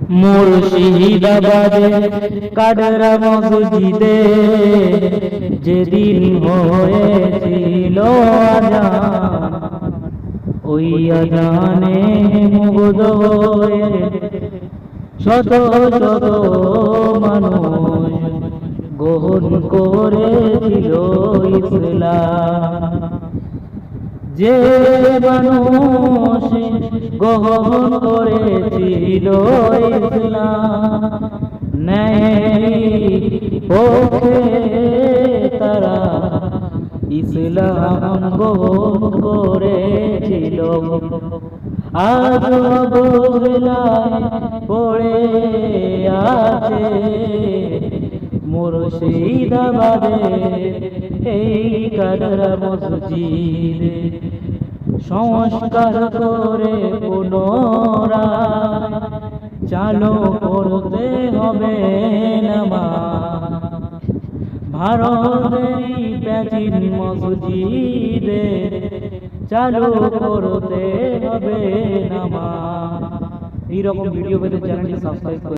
মুর্শিদাবাদে কাডরা মসজিদে যেদিন হয়েছিল আজান, ওই আজানে মুগ্ধ হয়ে শত শত মানুষ গ্রহণ করেছিল ইসলাম। যে মানুষ গ্রহণ করেছিল ইসলাম, ন্যায় পক্ষে তারা ইসলাম গ্রহণ করেছিল। আজ অবহেলায় পড়ে আছে মুর্শিদাবাদে এই কাডরা মসজিদ। সংস্কার করে পুনরায় চালু করতে হবে নামাজ। ভারতেরই প্রাচীন মসজিদে চালু করতে হবে নামাজ। এইরকম ভিডিও পেতে চ্যানেলটি সাবস্ক্রাইব